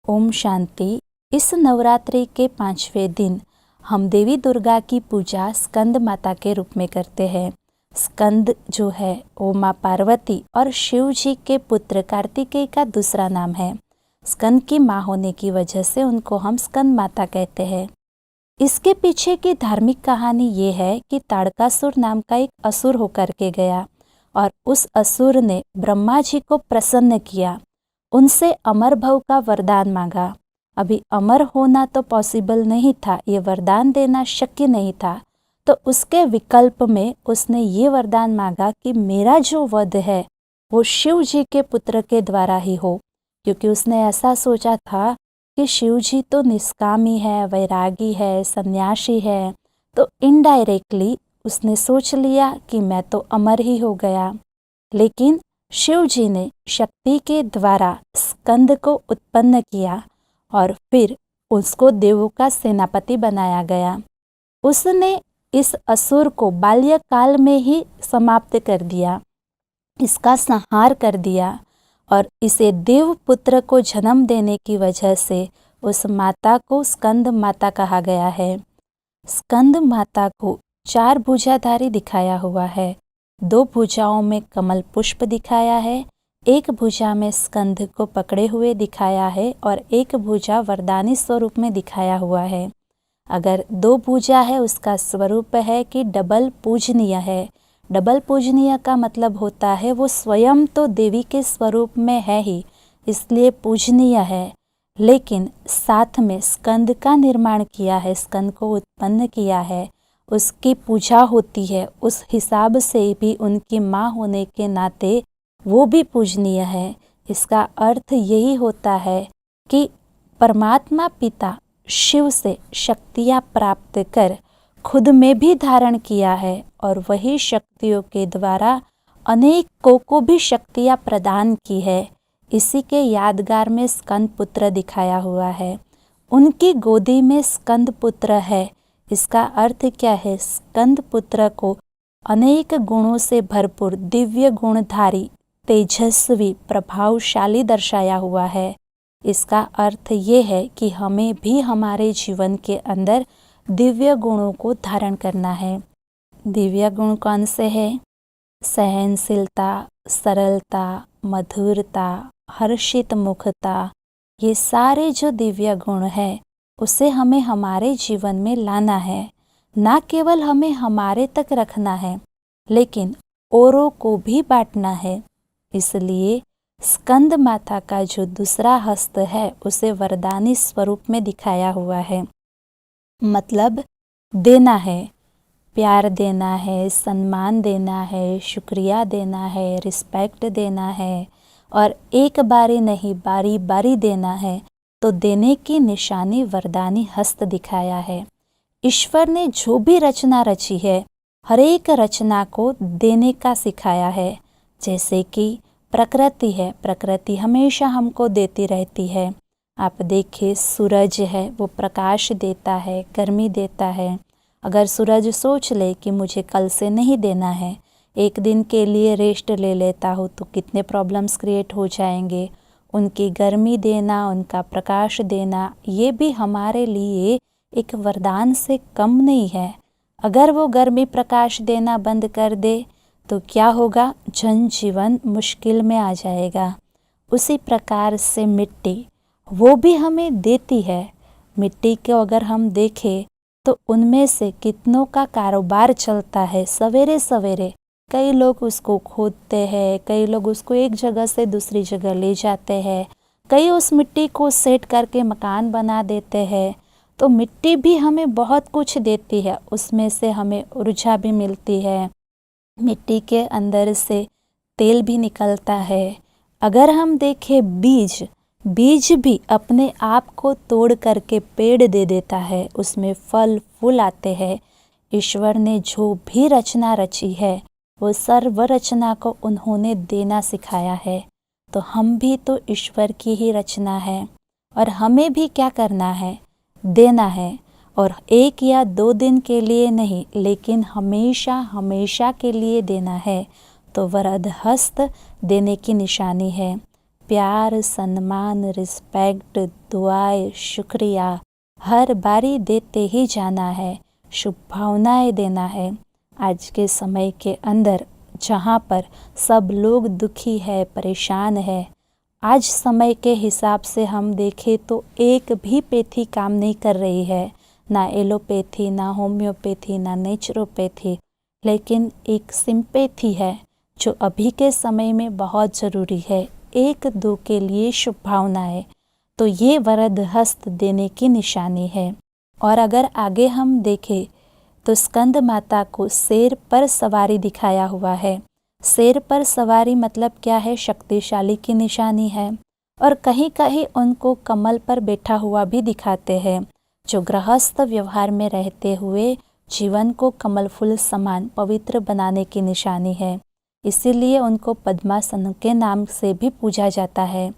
ओम शांति। इस नवरात्रि के 5वें दिन हम देवी दुर्गा की पूजा स्कंद माता के रूप में करते हैं। स्कंद जो है वो माँ पार्वती और शिव जी के पुत्र कार्तिकेय का दूसरा नाम है। स्कंद की माँ होने की वजह से उनको हम स्कंद माता कहते हैं। इसके पीछे की धार्मिक कहानी ये है कि ताड़कासुर नाम का एक असुर होकर के गया और उस असुर ने ब्रह्मा जी को प्रसन्न किया, उनसे अमर भव का वरदान मांगा। अभी अमर होना तो पॉसिबल नहीं था, ये वरदान देना शक्य नहीं था, तो उसके विकल्प में उसने ये वरदान मांगा कि मेरा जो वध है वो शिव जी के पुत्र के द्वारा ही हो, क्योंकि उसने ऐसा सोचा था कि शिव जी तो निष्कामी है, वैरागी है, सन्यासी है, तो इनडायरेक्टली उसने सोच लिया कि मैं तो अमर ही हो गया। लेकिन शिव जी ने शक्ति के द्वारा स्कंद को उत्पन्न किया और फिर उसको देवों का सेनापति बनाया गया। उसने इस असुर को बाल्यकाल में ही समाप्त कर दिया, इसका संहार कर दिया और इसे देव पुत्र को जन्म देने की वजह से उस माता को स्कंद माता कहा गया है। स्कंद माता को 4 भुजाधारी दिखाया हुआ है। 2 भुजाओं में कमल पुष्प दिखाया है, एक भुजा में स्कंद को पकड़े हुए दिखाया है और एक भुजा वरदानी स्वरूप में दिखाया हुआ है। अगर 2 भुजा है उसका स्वरूप है कि डबल पूजनीय है। डबल पूजनीय का मतलब होता है वो स्वयं तो देवी के स्वरूप में है ही, इसलिए पूजनीय है, लेकिन साथ में स्कंद का निर्माण किया है, स्कंद को उत्पन्न किया है, उसकी पूजा होती है, उस हिसाब से भी उनकी माँ होने के नाते वो भी पूजनीय है। इसका अर्थ यही होता है कि परमात्मा पिता शिव से शक्तियाँ प्राप्त कर खुद में भी धारण किया है और वही शक्तियों के द्वारा अनेकों को भी शक्तियाँ प्रदान की है। इसी के यादगार में स्कंद पुत्र दिखाया हुआ है। उनकी गोदी में स्कंद पुत्र है। इसका अर्थ क्या है? स्कंद पुत्र को अनेक गुणों से भरपूर, दिव्य गुणधारी, तेजस्वी, प्रभावशाली दर्शाया हुआ है। इसका अर्थ ये है कि हमें भी हमारे जीवन के अंदर दिव्य गुणों को धारण करना है। दिव्य गुण कौन से हैं? सहनशीलता, सरलता, मधुरता, हर्षित मुखता, ये सारे जो दिव्य गुण हैं उसे हमें हमारे जीवन में लाना है। ना केवल हमें हमारे तक रखना है, लेकिन औरों को भी बांटना है। इसलिए स्कंद माता का जो दूसरा हस्त है उसे वरदानी स्वरूप में दिखाया हुआ है। मतलब देना है, प्यार देना है, सम्मान देना है, शुक्रिया देना है, रिस्पेक्ट देना है और एक बारी नहीं बारी बारी देना है। तो देने की निशानी वरदानी हस्त दिखाया है। ईश्वर ने जो भी रचना रची है, हर एक रचना को देने का सिखाया है। जैसे कि प्रकृति है, प्रकृति हमेशा हमको देती रहती है। आप देखिए सूरज है, वो प्रकाश देता है, गर्मी देता है। अगर सूरज सोच ले कि मुझे कल से नहीं देना है, एक दिन के लिए रेस्ट ले लेता हो, तो कितने प्रॉब्लम्स क्रिएट हो जाएंगे। उनकी गर्मी देना, उनका प्रकाश देना, ये भी हमारे लिए एक वरदान से कम नहीं है। अगर वो गर्मी प्रकाश देना बंद कर दे तो क्या होगा? जनजीवन मुश्किल में आ जाएगा। उसी प्रकार से मिट्टी, वो भी हमें देती है। मिट्टी को अगर हम देखें तो उनमें से कितनों का कारोबार चलता है। सवेरे सवेरे कई लोग उसको खोदते हैं, कई लोग उसको एक जगह से दूसरी जगह ले जाते हैं, कई उस मिट्टी को सेट करके मकान बना देते हैं। तो मिट्टी भी हमें बहुत कुछ देती है, उसमें से हमें ऊर्जा भी मिलती है। मिट्टी के अंदर से तेल भी निकलता है। अगर हम देखें बीज, बीज भी अपने आप को तोड़ करके पेड़ दे देता है, उसमें फल फूल आते हैं। ईश्वर ने जो भी रचना रची है वो सर्व रचना को उन्होंने देना सिखाया है। तो हम भी तो ईश्वर की ही रचना है और हमें भी क्या करना है? देना है। और 1 या 2 दिन के लिए नहीं, लेकिन हमेशा हमेशा के लिए देना है। तो वरद हस्त देने की निशानी है। प्यार, सम्मान, रिस्पेक्ट, दुआएं, शुक्रिया हर बारी देते ही जाना है, शुभ भावनाएं देना है। आज के समय के अंदर जहाँ पर सब लोग दुखी है, परेशान है, आज समय के हिसाब से हम देखें तो एक भी पैथी काम नहीं कर रही है, ना एलोपैथी, ना होम्योपैथी, ना नेचुरोपैथी, लेकिन एक सिंपैथी है जो अभी के समय में बहुत ज़रूरी है। एक दो के लिए शुभ भावनाएं, तो ये वरद हस्त देने की निशानी है। और अगर आगे हम देखें तो स्कंद माता को शेर पर सवारी दिखाया हुआ है। शेर पर सवारी मतलब क्या है? शक्तिशाली की निशानी है। और कहीं कहीं उनको कमल पर बैठा हुआ भी दिखाते हैं, जो गृहस्थ व्यवहार में रहते हुए जीवन को कमल फूल समान पवित्र बनाने की निशानी है। इसीलिए उनको पद्मासन के नाम से भी पूजा जाता है।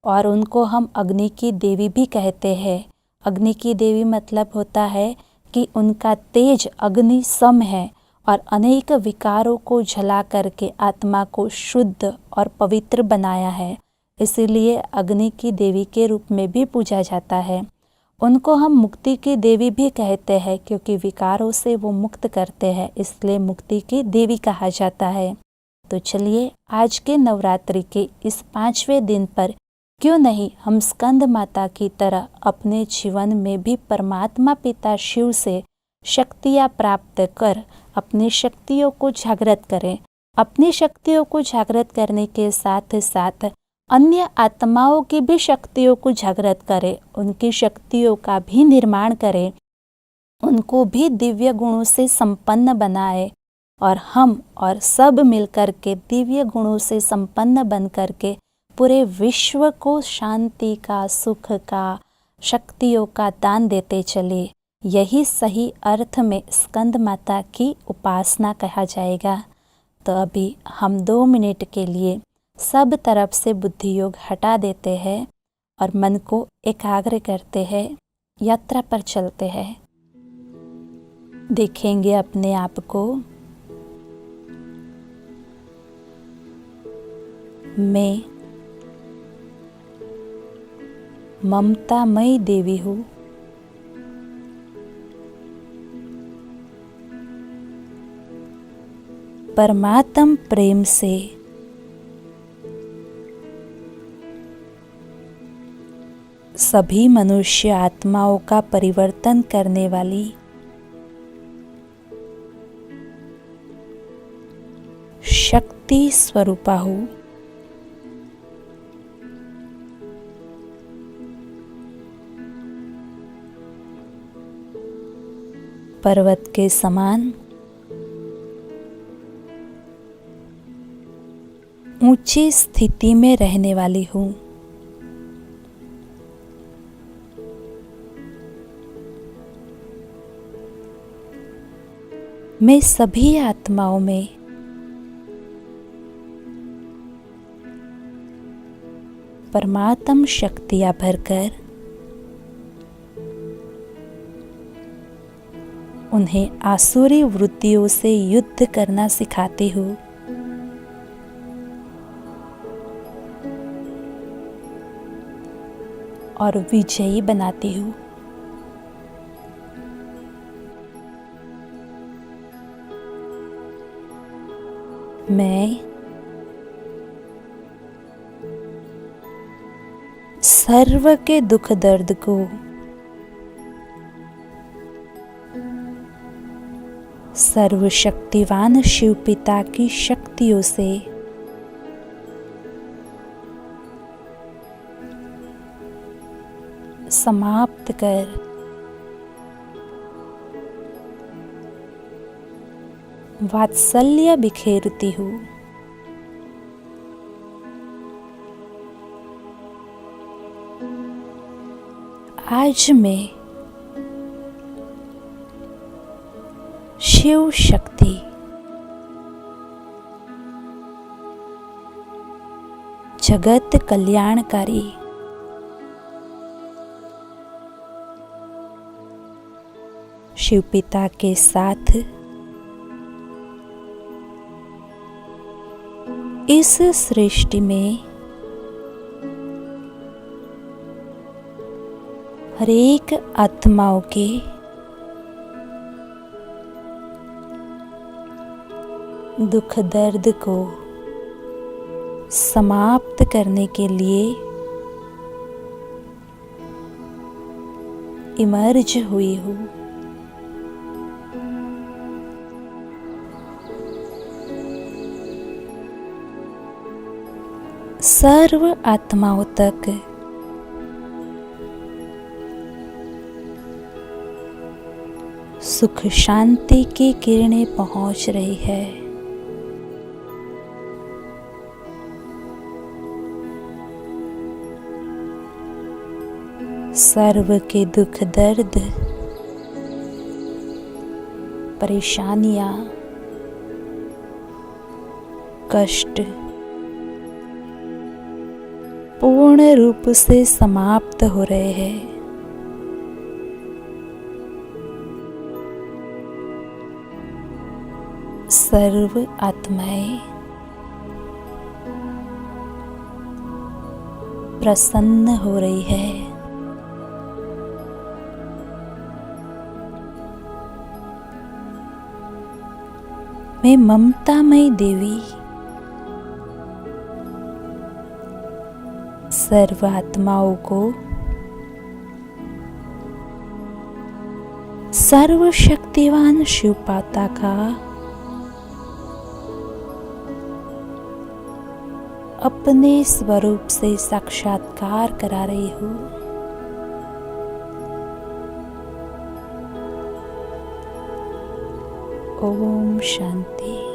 और उनको हम अग्नि की देवी भी कहते हैं। अग्नि की देवी मतलब होता है कि उनका तेज अग्नि सम है और अनेक विकारों को जला करके आत्मा को शुद्ध और पवित्र बनाया है। इसीलिए अग्नि की देवी के रूप में भी पूजा जाता है। उनको हम मुक्ति की देवी भी कहते हैं, क्योंकि विकारों से वो मुक्त करते हैं, इसलिए मुक्ति की देवी कहा जाता है। तो चलिए आज के नवरात्रि के इस 5वें दिन पर क्यों नहीं हम स्कंद माता की तरह अपने जीवन में भी परमात्मा पिता शिव से शक्तियाँ प्राप्त कर अपनी शक्तियों को जागृत करें। अपनी शक्तियों को जागृत करने के साथ साथ अन्य आत्माओं की भी शक्तियों को जागृत करें, उनकी शक्तियों का भी निर्माण करें, उनको भी दिव्य गुणों से संपन्न बनाए और हम और सब मिलकर के दिव्य गुणों से संपन्न बन करके पूरे विश्व को शांति का, सुख का, शक्तियों का दान देते चले। यही सही अर्थ में स्कंद माता की उपासना कहा जाएगा। तो अभी हम 2 मिनट के लिए सब तरफ से बुद्धि योग हटा देते हैं और मन को एकाग्र करते हैं, यात्रा पर चलते हैं। देखेंगे अपने आप को, मैं ममतामयी देवी हूँ। परमात्म प्रेम से सभी मनुष्य आत्माओं का परिवर्तन करने वाली शक्ति स्वरूपा हूँ। पर्वत के समान ऊंची स्थिति में रहने वाली हूँ। मैं सभी आत्माओं में परमात्म शक्तियाँ भरकर उन्हें आसुरी वृत्तियों से युद्ध करना सिखाती हूँ। और विजयी बनाती हूँ। मैं सर्व के दुख दर्द को सर्वशक्तिवान शिव पिता की शक्तियों से समाप्त कर वात्सल्य बिखेरती हूँ। आज मैं शिव शक्ति जगत कल्याणकारी शिव पिता के साथ इस सृष्टि में हरेक आत्माओं के दुख दर्द को समाप्त करने के लिए इमर्ज हुई हूँ। सर्व आत्माओं तक सुख शांति की किरणें पहुंच रही है। सर्व के दुख दर्द, परेशानियां, कष्ट पूर्ण रूप से समाप्त हो रहे हैं। सर्व आत्माएं प्रसन्न हो रही है। मैं ममतामयी देवी सर्व आत्माओं को सर्वशक्तिवान शिव पाता का अपने स्वरूप से साक्षात्कार करा रही हूँ। ओम शांति।